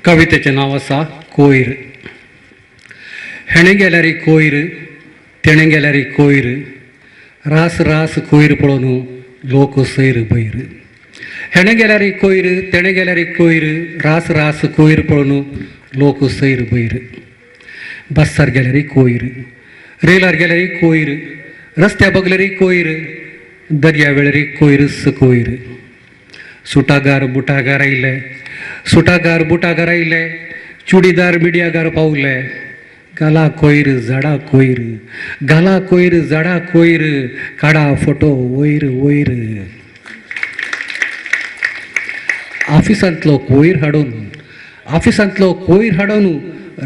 कवितेचें नांव आसा कोयर. हेणें गेल्यार कोयर, तेणें गेल्यार कोयर, रास रास कोयर पळोवन लोक सैर बैर. हेणें गेल्यार कोयर, तेणें गेल्यार कोयर, रास रास कोयर पळोवन लोक सैर बैर. बस्सार गेल्यार कोयर, रेलार गेल्यार कोयर, रस्त्या बगल्यार कोयर, दर्या वेळार कोयर कोयर. सुटागार बुटागार आयले, सुटागार बुटागार आयले, चुडीदार मिडियागार पावले. गाला कोयर झाडा कोयर, गाला कोयर झाडा कोयर, काडा फोटो वयर वयर. ऑफिसांतलो कोयर हाडून, ऑफिसांतलो कोयर हाडून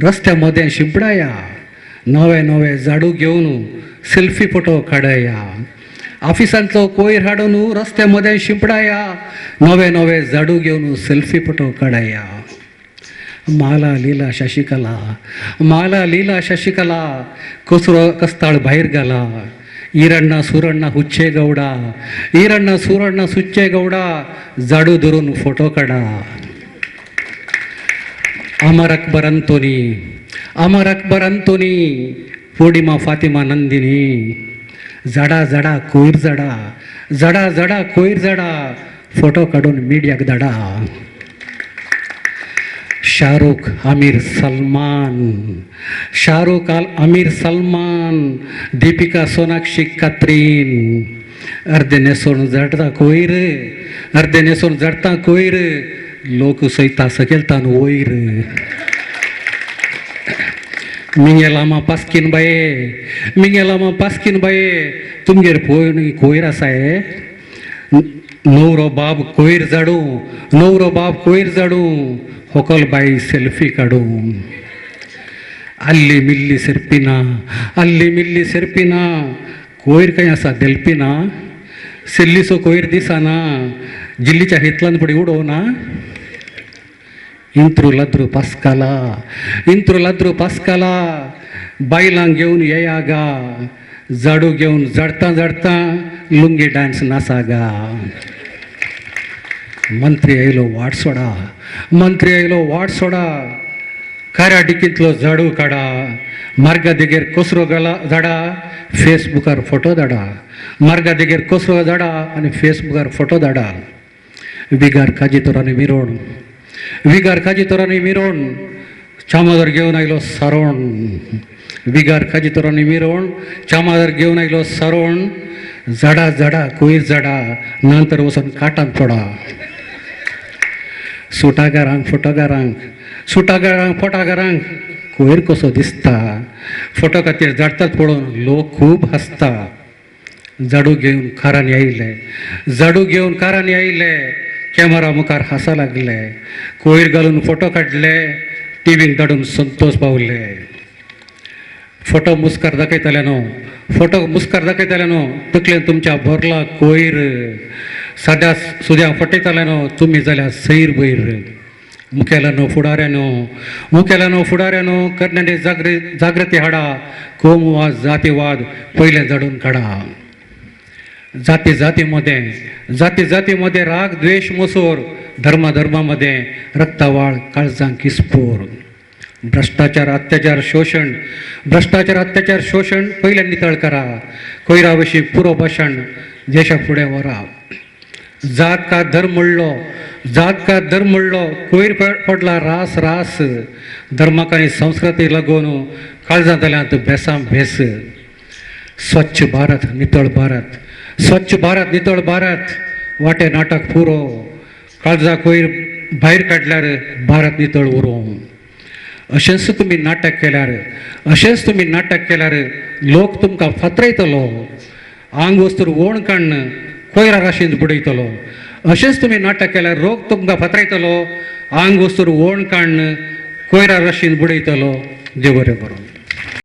रस्त्या मदें शिंपडाया. नवे नवे झाडू घेवन सेल्फी फोटो काडया. ऑफिसांतलो कोयर हाडून रस्त्या मदें शिंपडाया. नवे नवे झाडू घेवन सेल्फी फोटो काडया. माला लीला शशिकला, माला लीला शशिकला, कसरो कस्ताळ भायर घाला. ಈರಣ್ಣ ಸೂರಣ್ಣ ಹುಚ್ಚೇಗೌಡ, ಈರಣ್ಣ ಸೂರಣ್ಣ ಸುಚ್ಚೇಗೌಡ, झाडू धरून फोटो काडा. अमर अकबर अंतोनी, अमर अकबर अंतोनी, पौर्णिमा फातिमा नंदिनी. झाडा झाडा कोयर झाडा, झाडा झाडा कोयर झाडा, फोटो काडून मिडियाक धाडा. शाहरुख आमिर सलमान, शाहरुख आमिर सलमान, दीपिका सोनाक्षी कत्रीन. अर्धे नेसून झडता कोयर, अर्धे नेसून झडता कोयर, लोक सयता सकयलतान वयर. मिंगेलामा पास्कीन बाये, मिंगेलामा पास्कीन बाये, तुमगेर पळोवन कोयर आसाय. नवरो बाब कोयर झाडू, नवरो बाब कोयर झाडू, होकल बाई सेल्फी काडू. अल्ली मिल्ली सेर्पिना, अल्ली मिल्ली सेर्पिना, कोयर खंय आसा देलपिना. सेल्लीचो कोयर दिसाना, जिल्लीच्या हितलान पडी उडोवना. इंत्रू लाद्रू पास्काला, इंत्रू लाद्रू पास्काला, बायलांक घेवन येया गा. झाडू घेवन झाडता झाडता लुंगी डान्स नासा गा. मंत्री आयलो वाट सोडा, मंत्री आयलो वाट सोडा, खाऱ्या डिकींतलो झाडू काडा. मार्गा देगेर कसरो घाला झाडा, फेसबुकार फोटो धाडा. मार्गा देगेर कसरो झाडा आनी फेसबुकार फोटो धाडा. विगार काजी तोरांनी मिरोण, विगार काजी तोरांनी मिरोण, चामादर घेवन आयलो सारोण. विगार काजी तोरांनी मिरोण, चामादर घेवन आयलो सारोण. झाडा झाडा कोयर झाडा, नंतर वचून काटांत पडा. सुटागारांक फोटोगारांक, सुटागारांक फोटोगारांक कोयर कसो दिसता. फोटो खातीर झाडटात पळोवन लोक खूब हसता. झाडू घेवन कारांनी आयले, झाडू घेवन कारांनी आयले, कॅमेरा मुखार हांसा लागले. कोयर घालून फोटो काडले, टीव्हीक धाडून संतोष पावले. फोटो मुस्कार दाखयताले न्हू, फोटो मुस्कार दाखयताले न्हू, तकलेन तुमच्या भरला कोयर. सद्या सुद्या फटयताले न्हू, तुमी जाल्यार सैर बैर. मुखेल्यानो फुडाऱ्यानो, मुखेल्यानो फुडाऱ्यानो, तरणाटे जागृती हाडा. कोमवाद जातीवाद पयले झाडून काडा. जाती जातीमध्ये, जाती जातीमध्ये राग द्वेष मोसोर, धर्मा धर्मामध्ये रक्तावाळ काळजांक किस्पोर. भ्रष्टाचार अत्याचार शोषण, भ्रष्टाचार अत्याचार शोषण पयले नितळ करा. कोयरा विशीं पुरो भाशण देशा फुडें व्हरा. जात का धर्म म्हणलो, जात का धर्म म्हणलो, कोयर पडला रास रास. धर्माक आनी संस्कृती लागून काळजां जाल्यांत बेसां भेस. स्वच्छ भारत नितळ भारत, स्वच्छ भारत नितळ भारत, वाटे नाटक पुरो. काळजा कोयर भायर काडल्यार भारत नितळ उरो. अशेंच तुमी नाटक केल्यार, अशेंच तुमी नाटक केल्यार लोक तुमकां फातरयतलो. आंग वस्तूर ओण काडन कोयरा राशींत बुडयतलो. अशेंच तुमी नाटक केल्यार लोक तुमकां फातरयतलो. आंग वस्तूर ओण काडन कोयरा राशींत बुडयतलो. देव बरें करूं.